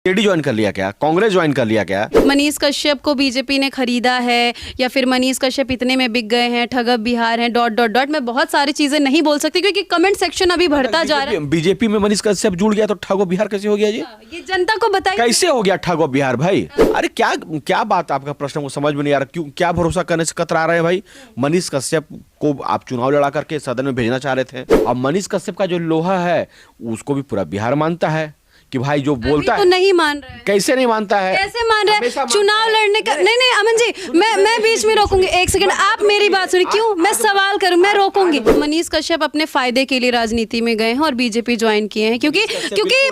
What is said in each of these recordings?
JD join कर लिया क्या? कांग्रेस ज्वाइन कर लिया क्या? मनीष कश्यप को बीजेपी ने खरीदा है या फिर मनीष कश्यप इतने में बिक गए हैं, ठगब बिहार हैं, डॉट डॉट डॉट। मैं बहुत सारी चीजें नहीं बोल सकती क्योंकि कमेंट सेक्शन अभी बढ़ता जा रहा है। बीजेपी में मनीष कश्यप जुड़ गया तो ठगो बिहार कैसे हो गया जी? ये जनता को बताइए कैसे हो गया ठगो बिहार भाई? अरे क्या क्या बात, आपका प्रश्न को समझ में नहीं आ रहा। क्यों, क्या भरोसा करने से कतरा रहे हैं भाई? मनीष कश्यप को आप चुनाव लड़ा करके सदन में भेजना चाह रहे थे। अब मनीष कश्यप का जो लोहा है उसको भी पूरा बिहार मानता है कि भाई जो बोलता तो है। नहीं मान रहा है। कैसे नहीं मानता है? कैसे मान रहा है? चुनाव लड़ने का नहीं नहीं अमन जी, मैं बीच में रोकूंगी। एक सेकंड, आप मेरी बात सुनिए। क्यों मैं सवाल करूं? मैं रोकूंगी। मनीष कश्यप अपने फायदे के लिए राजनीति में गए हैं और बीजेपी ज्वाइन किए हैं क्योंकि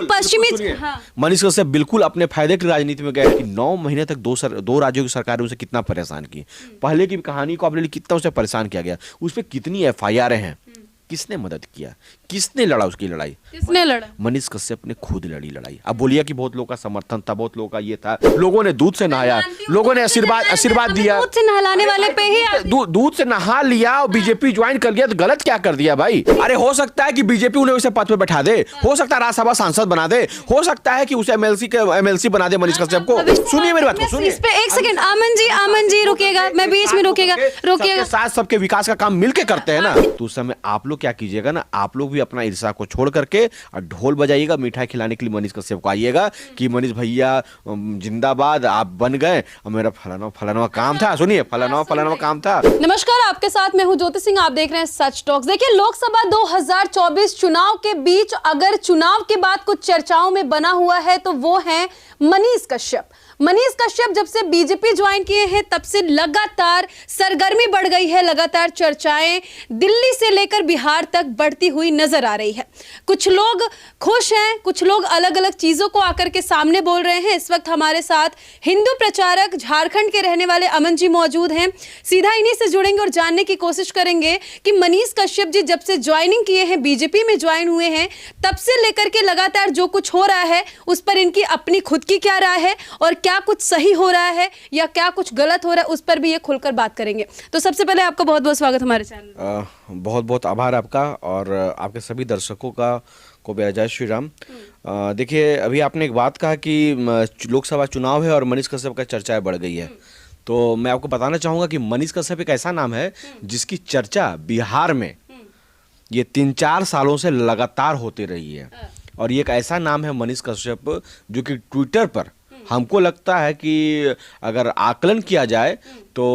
पश्चिमी। मनीष कश्यप बिल्कुल अपने फायदे की राजनीति में गए कि 9 महीने तक दो राज्यों की सरकार उसे कितना परेशान की। पहले की कहानी को आपने कितना उसे परेशान किया गया, उस पर कितनी FIR हैं, किसने मदद किया, किसने लड़ा उसकी लड़ाई? किसने लड़ा? मनीष कश्यप ने खुद लड़ी लड़ाई। अब बोलिए कि बहुत लोगों का समर्थन था, बहुत लोगों का ये था, लोगों ने दूध से नहाया, लोगों ने आशीर्वाद दिया। दूध से नहलाने वाले पे ही दूध से नहा लिया और बीजेपी ज्वाइन कर लिया तो गलत क्या कर दिया भाई? अरे हो सकता है कि बीजेपी उन्हें उसे पद पे बैठा दे, हो सकता है राज्यसभा सांसद बना दे, हो सकता है कि उसे MLC बना दे मनीष कश्यप को। सुनिए मेरी बात को, सुनिए। एक सेकंड अमन जी रुकिएगा, मैं बीच में रुकिएगा। साथ सबके विकास का काम मिलके करते हैं ना, तो उस समय आप लोग क्या कीजिएगा ना, आप लोग भी अपना ईर्ष्या को छोड़ करके और ढोल बजाइएगा, मिठाई खिलाने के लिए मनीष कश्यप को आइएगा कि मनीष भैया जिंदाबाद, आप बन गए और मेरा फलाना काम था। सुनिए, फलाना काम था। नमस्कार, आपके साथ मैं हूं ज्योति सिंह। आप देख रहे हैं सच टॉक्स। देखिए, लोकसभा 2024 चुनाव के बीच अगर चुनाव के बाद कुछ चर्चाओं में बना हुआ है तो वो है मनीष कश्यप। मनीष कश्यप जब से बीजेपी ज्वाइन किए हैं तब से लगातार सरगर्मी बढ़ गई है, लगातार चर्चाएं दिल्ली से लेकर बिहार तक बढ़ती हुई नजर आ रही है। कुछ लोग खुश हैं, कुछ लोग अलग अलग चीजों को आकर के सामने बोल रहे हैं। इस वक्त हमारे साथ हिंदू प्रचारक, झारखंड के रहने वाले अमन जी मौजूद हैं। सीधा इन्हीं से जुड़ेंगे और जानने की कोशिश करेंगे कि मनीष कश्यप जी जब से ज्वाइनिंग किए हैं, बीजेपी में ज्वाइन हुए हैं, तब से लेकर के लगातार जो कुछ हो रहा है उस पर इनकी अपनी खुद की क्या राय है और क्या कुछ सही हो रहा है या क्या कुछ गलत हो रहा है, उस पर भी ये खुलकर बात करेंगे। तो सबसे पहले आपका बहुत बहुत स्वागत हमारे चैनल। बहुत बहुत आभार आपका और आपके सभी दर्शकों का को भी जय श्री राम। देखिए, अभी आपने एक बात कहा कि लोकसभा चुनाव है और मनीष कश्यप का चर्चाएं बढ़ गई है, तो मैं आपको बताना चाहूँगा कि मनीष कश्यप एक ऐसा नाम है जिसकी चर्चा बिहार में ये 3-4 सालों से लगातार होती रही है। और ये एक ऐसा नाम है मनीष कश्यप जो कि ट्विटर पर हमको लगता है कि अगर आकलन किया जाए तो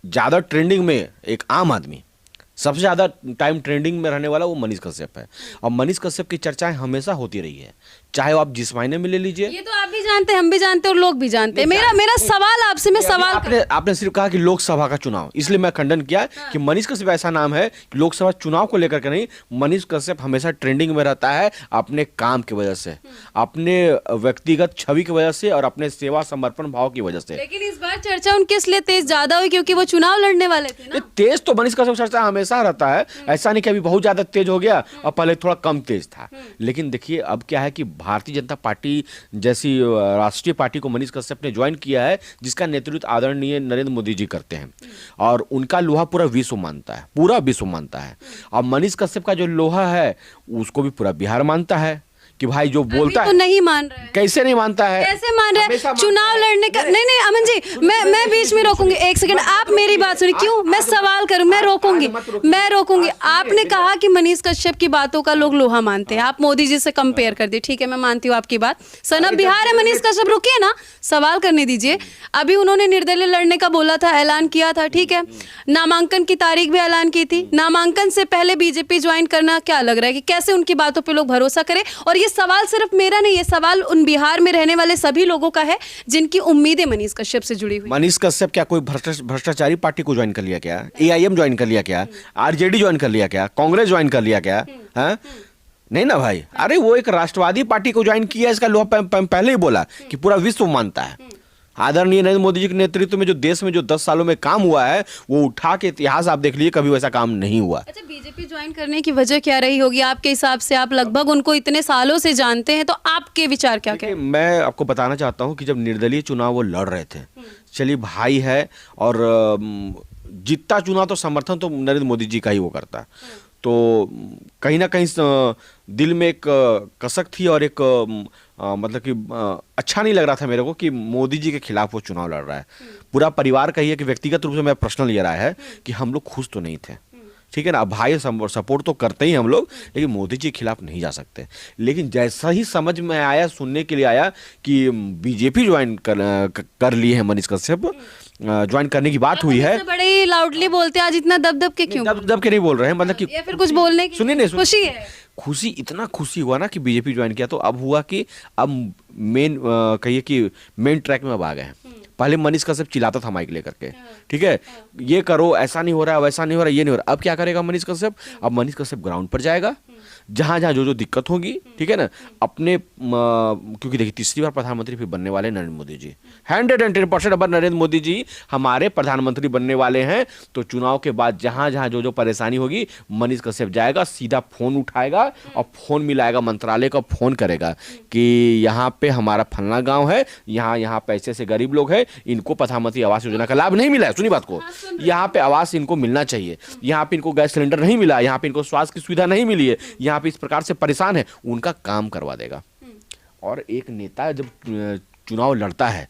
ज़्यादा ट्रेंडिंग में एक आम आदमी, सबसे ज़्यादा टाइम ट्रेंडिंग में रहने वाला वो मनीष कश्यप है। और मनीष कश्यप की चर्चाएं हमेशा होती रही है, चाहे वो आप जिस मायने में ले लीजिए। ये तो आप भी जानते हैं, हम भी जानते हैं और लोग भी जानते हैं। मेरा सवाल आपसे, मैं सवाल आपने सिर्फ कहा कि लोकसभा का चुनाव, इसलिए मैं खंडन किया कि मनीष कश्यप ऐसा नाम है कि लोकसभा चुनाव को लेकर के नहीं, मनीष कश्यप हमेशा ट्रेंडिंग में रहता है अपने काम की वजह से, अपने व्यक्तिगत छवि की वजह से और अपने सेवा समर्पण भाव की वजह से। लेकिन इस बार चर्चा उनके इसलिए तेज ज्यादा हुई क्योंकि वो चुनाव लड़ने वाले थे ना। तेज तो मनीष कश्यप चर्चा हमेशा रहता है, ऐसा नहीं कि अभी बहुत ज्यादा तेज हो गया और पहले थोड़ा कम तेज था। लेकिन देखिए, अब क्या है कि भारतीय जनता पार्टी जैसी राष्ट्रीय पार्टी को मनीष कश्यप ने ज्वाइन किया है, जिसका नेतृत्व आदरणीय नरेंद्र मोदी जी करते हैं और उनका लोहा पूरा विश्व मानता है, पूरा विश्व मानता है। और मनीष कश्यप का जो लोहा है उसको भी पूरा बिहार मानता है कि भाई जो बोलता है। तो नहीं मान रहा है। कैसे नहीं मानता है? कैसे मान रहा है? चुनाव लड़ने का नहीं अमन जी, मैं बीच में रोकूंगी। एक सेकंड, आप मेरी बात सुनिए। क्यों मैं सवाल करूं? मैं रोकूंगी। आपने कहा कि मनीष कश्यप की बातों का लोग लोहा मानते हैं, आप मोदी जी से कंपेयर कर दिए। ठीक है, मैं मानती हूँ आपकी बात। सनब बिहार है मनीष कश्यप। रुकिए ना, सवाल करने दीजिए। अभी उन्होंने निर्दलीय लड़ने का बोला था, ऐलान किया था, ठीक है। नामांकन की तारीख भी ऐलान की थी। नामांकन से पहले बीजेपी ज्वाइन करना, क्या लग रहा है कि कैसे उनकी बातों पर लोग भरोसा करें? और ये सवाल सिर्फ मेरा नहीं, ये सवाल उन बिहार में रहने वाले सभी लोगों का है जिनकी उम्मीदें मनीष कश्यप से जुड़ी हुई। मनीष कश्यप क्या कोई भ्रष्टाचारी पार्टी को ज्वाइन कर लिया क्या? AIM ज्वाइन कर लिया क्या? RJD ज्वाइन कर लिया क्या? कांग्रेस ज्वाइन कर लिया क्या? नहीं ना भाई। अरे वो एक राष्ट्रवादी पार्टी को ज्वाइन किया, इसका लोहा पहले ही बोला कि पूरा विश्व मानता है। आदरणीय नरेंद्र मोदी जी के नेतृत्व में जो देश में जो 10 सालों में काम हुआ है वो उठा के इतिहास आप देख लीजिए, कभी वैसा काम नहीं हुआ। अच्छा, बीजेपी ज्वाइन करने की वजह क्या रही होगी आपके हिसाब से? आप लगभग उनको इतने सालों से जानते हैं, तो आपके विचार क्या क्या? मैं आपको बताना चाहता हूँ कि जब निर्दलीय चुनाव वो लड़ रहे थे, चलिए भाई है और जीतता चुनाव तो समर्थन तो नरेंद्र मोदी जी का ही वो करता है, तो कहीं ना कहीं दिल में एक कसक थी और एक मतलब कि अच्छा नहीं लग रहा था मेरे को कि मोदी जी के खिलाफ वो चुनाव लड़ रहा है। पूरा परिवार कहिए कि व्यक्तिगत रूप से मेरा पर्सनल ये राय है कि हम लोग खुश तो नहीं थे, ठीक है ना। अब भाई सपोर्ट तो करते ही हम लोग, लेकिन मोदी जी के खिलाफ नहीं जा सकते। लेकिन जैसा ही समझ में आया, सुनने के लिए आया कि बीजेपी ज्वाइन कर ली है मनीष कश्यप, ज्वाइन करने की बात हुई है। बड़े ही लाउडली बोलते हैं आज, इतना दब के क्यों? दब के नहीं बोल रहे हैं, मतलब कि या फिर कुछ बोलने की सुनिए नहीं, खुशी है? खुशी, इतना खुशी हुआ ना कि बीजेपी ज्वाइन किया, तो अब हुआ कि अब मेन कहिए कि मेन ट्रैक में अब आ गए हैं। पहले मनीष कश्यप चिल्लाता था माइक लेकर के, ठीक है, ये करो, ऐसा नहीं हो रहा है, वैसा नहीं हो रहा है, ये नहीं हो रहा। अब क्या करेगा मनीष कश्यप? अब मनीष कश्यप ग्राउंड पर जाएगा, जहां जहां जो दिक्कत होगी, ठीक है ना, अपने क्योंकि देखिए तीसरी बार प्रधानमंत्री फिर बनने वाले नरेंद्र मोदी जी, 110% अब नरेंद्र मोदी जी हमारे प्रधानमंत्री बनने वाले हैं। तो चुनाव के बाद जहां जहां जो परेशानी होगी, मनीष कश्यप जाएगा, सीधा फोन उठाएगा और फोन मिलाएगा, मंत्रालय का फोन करेगा कि यहाँ पे हमारा फलना गांव है, यहाँ पैसे से गरीब लोग हैं, इनको प्रधानमंत्री आवास योजना का लाभ नहीं मिला है, सुनिए बात को, यहाँ पे आवास इनको मिलना चाहिए, यहाँ पे इनको गैस सिलेंडर नहीं मिला, यहाँ पे इनको स्वास्थ्य की सुविधा नहीं मिली है, यहाँ पे इस प्रकार से परेशान है, उनका काम करवा देगा। और एक नेता जब चुनाव लड़ता है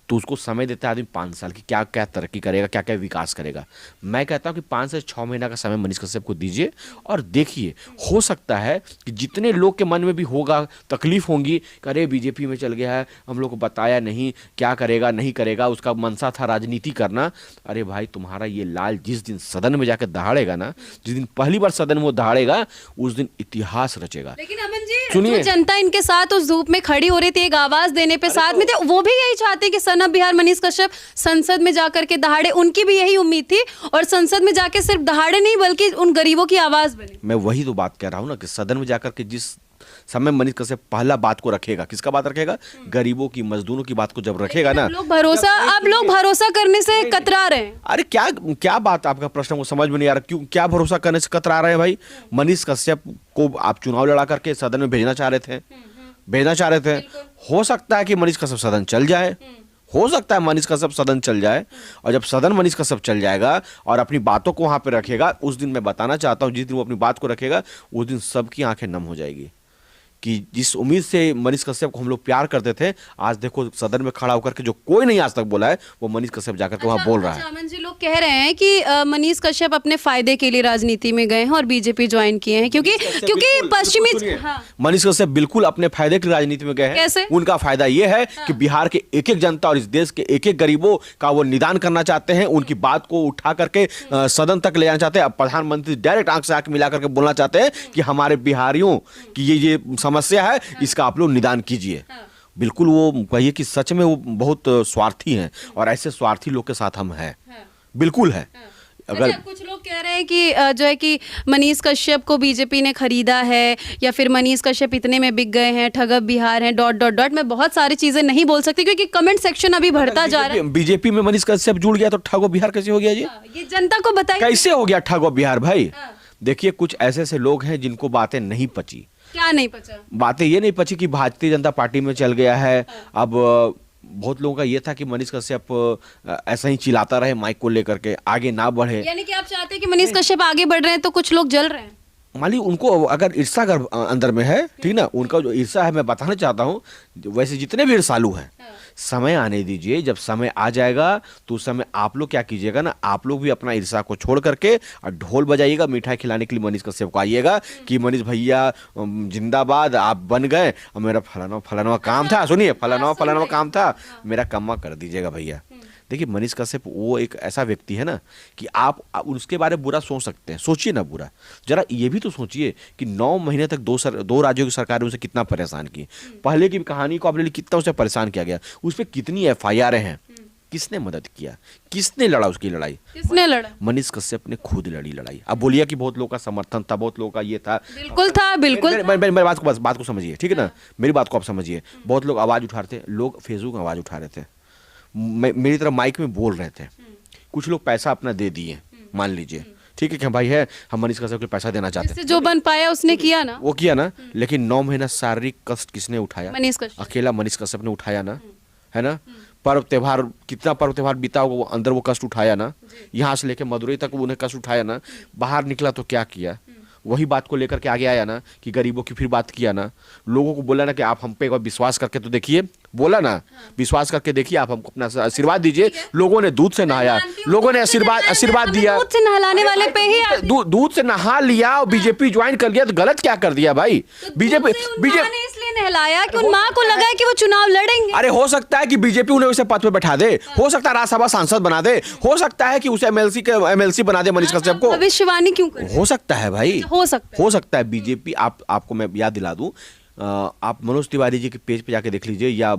तो उसको समय देता है आदमी 5 साल की, क्या क्या तरक्की करेगा, क्या क्या विकास करेगा। मैं कहता हूं कि 5 से 6 महीना का समय मनीष कश्यप को दीजिए और देखिए, हो सकता है कि जितने लोग के मन में भी होगा, तकलीफ होंगी कि अरे बीजेपी में चल गया है, हम लोग को बताया नहीं, क्या करेगा नहीं करेगा, उसका मनसा था राजनीति करना। अरे भाई, तुम्हारा ये लाल जिस दिन सदन में जाकर दहाड़ेगा ना, जिस दिन पहली बार सदन में वो दहाड़ेगा, उस दिन इतिहास रचेगा। लेकिन अमन जी, सुनिए, जो जनता इनके साथ उस धूप में खड़ी हो रही थी, एक आवाज देने पे साथ में थे, वो भी यही चाहते कि सनब बिहार मनीष कश्यप संसद में जाकर के दहाड़े, उनकी भी यही उम्मीद थी। और संसद में जाके सिर्फ दहाड़े नहीं, बल्कि उन गरीबों की आवाज बने। मैं वही तो बात कह रहा हूं ना कि सदन में जाकर के जिस समय मनीष कश्यप पहला बात को रखेगा, किसका बात रखेगा? गरीबों की, मजदूरों की बात को जब रखेगा ना, अब लोग भरोसा करने से कतरा रहे हैं। अरे क्या क्या बात, आपका प्रश्न को समझ में नहीं आ रहा, क्यों, क्या भरोसा करने से कतरा रहे हैं भाई? मनीष कश्यप को आप चुनाव लड़ा करके सदन में भेजना चाह रहे थे, हो सकता है कि मनीष कश्यप सदन चल जाए, हो सकता है मनीष कश्यप सदन चल जाए, और जब सदन मनीष कश्यप चल जाएगा और अपनी बातों को वहां पे रखेगा, उस दिन मैं बताना चाहता हूं, जिस दिन वो अपनी बात को रखेगा, उस दिन सबकी आंखें नम हो जाएगी कि जिस उम्मीद से मनीष कश्यप को हम लोग प्यार करते थे, आज देखो सदन में खड़ा होकर के जो कोई नहीं आज तक बोला है, वो मनीष कश्यप जाकर के वहां बोल रहा है। अमन जी, लोग कह रहे हैं कि मनीष कश्यप अपने फायदे के लिए राजनीति में गए हैं और बीजेपी ज्वाइन किए हैं, क्योंकि पश्चिमी। हाँ। मनीष कश्यप बिल्कुल अपने फायदे की राजनीति में गए हैं। कैसे? उनका फायदा ये है कि बिहार के एक एक जनता और इस देश के एक एक गरीबों का वो निदान करना चाहते हैं, उनकी बात को उठा करके सदन तक ले जाना चाहते हैं। अब प्रधानमंत्री डायरेक्ट आंख से आंख मिला करके बोलना चाहते हैं कि हमारे बिहारियों की ये समस्या है, इसका आप लोग निदान कीजिए। बिल्कुल, वो कहिए कि सच में वो बहुत स्वार्थी हैं, और ऐसे स्वार्थी लोग के साथ हम हैं, बिल्कुल है। अगर कुछ लोग कह रहे हैं कि जो है कि मनीष कश्यप को बीजेपी ने खरीदा है, या फिर मनीष कश्यप इतने में बिक गए हैं, ठगब बिहार हैं, ... मैं बहुत सारी चीजें नहीं बोल सकती क्योंकि कमेंट सेक्शन अभी बढ़ता जा रहा है। बीजेपी में मनीष कश्यप जुड़ गया तो ठगो बिहार कैसे हो गया जी? ये जनता को बताइए, कैसे हो गया ठगो बिहार भाई? देखिए, कुछ ऐसे ऐसे लोग हैं जिनको बातें नहीं पची। क्या नहीं पचा? बातें ये नहीं पची कि भारतीय जनता पार्टी में चल गया है। अब बहुत लोगों का ये था कि मनीष कश्यप ऐसा ही चिल्लाता रहे माइक को लेकर के, आगे ना बढ़े। यानी कि आप चाहते हैं कि मनीष कश्यप आगे बढ़ रहे हैं तो कुछ लोग जल रहे हैं। मान ली उनको अगर ईर्षा अगर अंदर में है, ठीक ना, उनका जो ईर्षा है, मैं बताना चाहता हूँ, वैसे जितने भी ईर्षालु हैं, समय आने दीजिए। जब समय आ जाएगा तो उस समय आप लोग क्या कीजिएगा ना, आप लोग भी अपना ईर्षा को छोड़ करके और ढोल बजाइएगा, मिठाई खिलाने के लिए मनीष कश्यप को आइएगा कि मनीष भैया जिंदाबाद, आप बन गए, और मेरा फलाना काम था, सुनिए, फलाना काम था, मेरा कम्मा कर दीजिएगा भैया। देखिए, मनीष कश्यप वो एक ऐसा व्यक्ति है ना कि आप उसके बारे में बुरा सोच सकते हैं, सोचिए ना बुरा, जरा ये भी तो सोचिए कि 9 महीने तक दो राज्यों की सरकार ने उसे कितना परेशान की। पहले की कहानी को आपने कितना उसे परेशान किया गया, उस पर कितनी FIR हैं, किसने मदद किया, किसने लड़ा उसकी लड़ाई? किसने लड़ा? मनीष कश्यप ने खुद लड़ी लड़ाई। अब बोलिए कि बहुत लोगों का समर्थन था, बहुत लोगों का ये था, बिल्कुल था, बिल्कुल। मेरी बात को समझिए, ठीक है ना, मेरी बात को आप समझिए। बहुत लोग आवाज उठा रहे थे, लोग फेसबुक में आवाज उठा रहे थे, मेरी तरफ माइक में बोल रहे थे, कुछ लोग पैसा अपना दे दिए, मान लीजिए, ठीक है कि भाई है, हम मनीष कश्यप को पैसा देना चाहते हैं, जो बन पाया उसने किया ना, वो किया ना। लेकिन 9 महीना शारीरिक कष्ट किसने उठाया? मनीष कश्यप, अकेला मनीष कश्यप ने उठाया ना, है ना। पर्व त्योहार, कितना पर्व त्योहार बीता होगा, वो अंदर वो कष्ट उठाया ना, यहाँ से लेके मदुरई तक उन्हें कष्ट उठाया ना। बाहर निकला तो क्या किया? वही बात को लेकर के आगे आया ना कि गरीबों की फिर बात किया ना, लोगों को बोला ना कि आप हम पे एक बार विश्वास करके तो देखिए, बोला ना विश्वास करके देखिए, आप हमको अपना आशीर्वाद दीजिए। लोगों ने दूध से नहाया, लोगों ने आशीर्वाद दिया, दूध से नहलाने वाले पे ही दूध से नहा लिया और बीजेपी ज्वाइन कर लिया, तो गलत क्या कर दिया भाई? बीजेपी ने इसलिए नहलाया कि उन माँ को लगा है कि वो चुनाव लड़ेंगे। अरे हो सकता है कि बीजेपी उन्हें उसे पद पे बैठा दे, हो सकता है राज्यसभा सांसद बना दे, हो सकता है कि उसे एमएलसी बना दे मनीष कश्यप को। भविष्यवाणी क्यों कर? हो सकता है भाई, हो सकता है। बीजेपी आपको मैं याद दिला दूं, आप मनोज तिवारी जी के पेज पे जाके देख लीजिए, या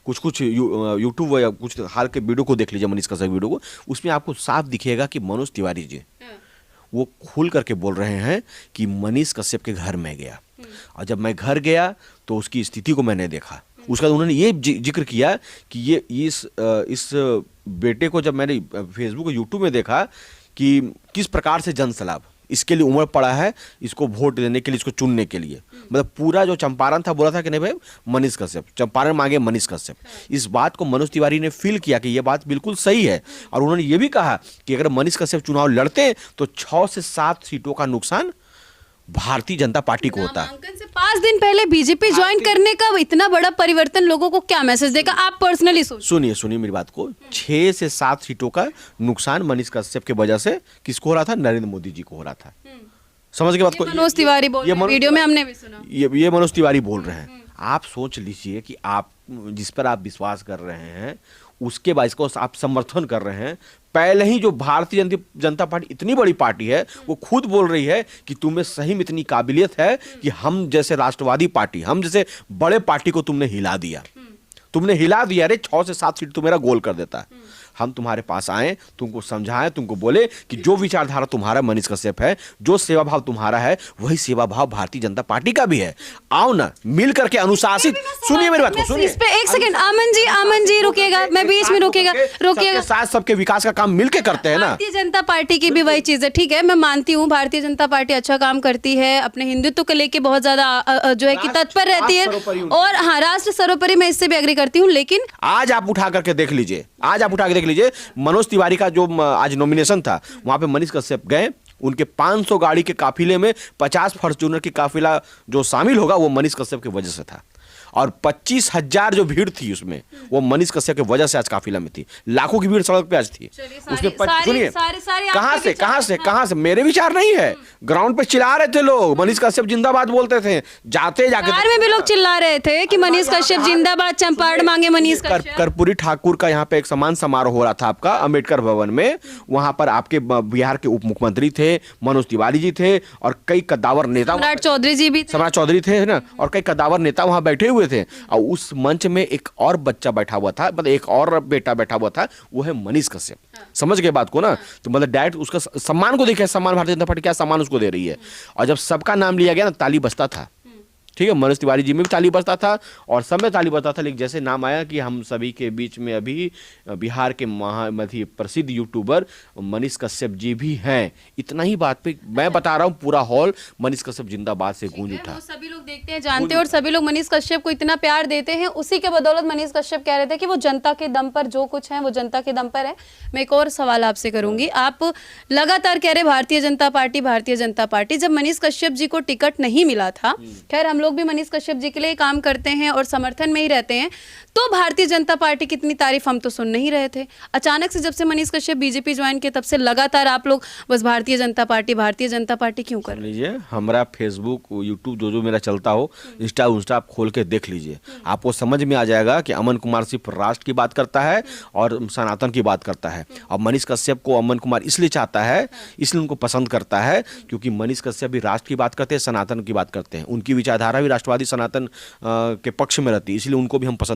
कुछ यूट्यूब या कुछ हाल के वीडियो को देख लीजिए, मनीष कश्यप वीडियो को, उसमें आपको साफ दिखेगा कि मनोज तिवारी जी वो खुल करके बोल रहे हैं कि मनीष कश्यप के घर में गया, और जब मैं घर गया तो उसकी स्थिति को मैंने देखा। उसका उन्होंने ये जिक्र किया कि ये इस बेटे को जब मैंने फेसबुक और यूट्यूब में देखा कि किस प्रकार से जन सलाब इसके लिए उमड़ पड़ा है, इसको वोट देने के लिए, इसको चुनने के लिए। मतलब पूरा जो चंपारण था बोला था कि नहीं भाई मनीष कश्यप, चंपारण मांगे मनीष कश्यप। इस बात को मनोज तिवारी ने फील किया कि ये बात बिल्कुल सही है, और उन्होंने ये भी कहा कि अगर मनीष कश्यप चुनाव लड़ते तो 6 से 7 सीटों का नुकसान भारतीय जनता पार्टी को होता है। नामांकन से 5 दिन पहले बीजेपी ज्वाइन करने का इतना बड़ा परिवर्तन लोगों को क्या मैसेज देगा? आप पर्सनली सुनिए मेरी बात को, 6 से 7 सीटों का नुकसान मनीष कश्यप की वजह से किसको हो रहा था? नरेंद्र मोदी जी को हो रहा था। समझ के बात को, मनोज तिवारी बोल रहे हैं, वीडियो में हमने भी सुना, ये मनोज तिवारी बोल रहे हैं। आप सोच लीजिए कि आप जिस पर आप विश्वास कर रहे हैं उसके बाद इसको आप समर्थन कर रहे हैं। पहले ही जो भारतीय जनता पार्टी इतनी बड़ी पार्टी है, वो खुद बोल रही है कि तुम्हें सही में इतनी काबिलियत है कि हम जैसे राष्ट्रवादी पार्टी, हम जैसे बड़े पार्टी को तुमने हिला दिया। अरे 6 से 7 सीट तो मेरा गोल कर देता है। हम तुम्हारे पास आए, तुमको समझाएं, तुमको बोले कि जो विचारधारा तुम्हारा मनीष कश्यप है, जो सेवा भाव तुम्हारा है, वही सेवा भाव भारतीय जनता पार्टी का भी है। आओ ना मिल करके अनुशासित, सुनिए मेरी बात को, सुनिए इस पे एक सेकंड, आमन जी रुकिएगा, मैं बीच में रुकिएगा। साथ सबके विकास का काम मिलके करते हैं ना। भारतीय जनता पार्टी की भी वही चीज है, ठीक है, मैं मानती हूँ भारतीय जनता पार्टी अच्छा काम करती है, अपने हिंदुत्व को लेके बहुत ज्यादा जो है कि तत्पर रहती है, और हाँ राष्ट्र सर्वोपरि मैं इससे भी एग्री करती हूँ। लेकिन आज आप उठा करके देख लीजिए, मनोज तिवारी का जो आज नॉमिनेशन था, वहां पे मनीष कश्यप गए, उनके 500 गाड़ी के काफिले में 50 फॉर्च्यूनर की काफिला जो शामिल होगा वो मनीष कश्यप की वजह से था, और 25,000 जो भीड़ थी उसमें वो मनीष कश्यप की वजह से आज काफिला में थी। लाखों की भीड़ सड़क पे आज थी। उसमें सुनिए कहां से मेरे विचार नहीं है, ग्राउंड पे चिल्ला रहे थे लोग, मनीष कश्यप जिंदाबाद बोलते थे, जाके में भी लोग चिल्ला रहे थे कि मनीष कश्यप जिंदाबाद, चंपारण मांगे मनीष कश्यप। कर्पूरी ठाकुर का यहाँ पे एक सम्मान समारोह हो रहा था आपका अम्बेडकर भवन में, वहां पर आपके बिहार के उप मुख्यमंत्री थे, मनोज तिवारी जी थे, और कई कद्दावर नेता, सम्राट चौधरी जी भी, सम्राट चौधरी थे ना, और कई कद्दावर नेता वहां बैठे हुए थे। और उस मंच में एक और बच्चा बैठा हुआ था, मतलब एक और बेटा बैठा हुआ था, वो है मनीष कश्यप। समझ गए बात को ना? तो मतलब डायरेक्ट उसका सम्मान को देखिए, सम्मान भारतीय जनता पार्टी क्या सम्मान उसको दे रही है। और जब सबका नाम लिया गया ना, ताली बजता था, ठीक है, मनोज तिवारी जी में भी ताली बजता था और सब में ताली बजता था, लेकिन जैसे नाम आया कि हम सभी के बीच में अभी बिहार के महामधी प्रसिद्ध यूट्यूबर मनीष कश्यप जी भी हैं, इतना ही बात पे मैं बता रहा हूँ पूरा हॉल मनीष कश्यप जिंदाबाद से गूंज उठा। सभी लोग देखते हैं, जानते हैं, और सभी लोग मनीष कश्यप को इतना प्यार देते हैं। उसी के बदौलत मनीष कश्यप कह रहे थे कि वो जनता के दम पर जो कुछ है वो जनता के दम पर है। मैं एक और सवाल आपसे करूंगी, आप लगातार कह रहे भारतीय जनता पार्टी, जब मनीष कश्यप जी को टिकट नहीं मिला था, खैर हम लोग भी मनीष कश्यप जी के लिए काम करते हैं और समर्थन में ही रहते हैं, तो भारतीय जनता पार्टी की इतनी तारीफ हम तो सुन नहीं रहे थे। अचानक से जब से मनीष कश्यप बीजेपी ज्वाइन किए तब से लगातार आप लोग बस भारतीय जनता पार्टी क्यों कर लीजिए। हमारा फेसबुक यूट्यूब जो मेरा चलता हो, इंस्टा आप खोल के देख लीजिए, आपको समझ में आ जाएगा कि अमन कुमार सिर्फ राष्ट्र की बात करता है और सनातन की बात करता है। और मनीष कश्यप को अमन कुमार इसलिए चाहता है, इसलिए उनको पसंद करता है, क्योंकि मनीष कश्यप भी राष्ट्र की बात करते हैं, सनातन की बात करते हैं, उनकी विचारधारा भी राष्ट्रवादी सनातन के पक्ष में रहती है, इसलिए उनको भी हम पसंद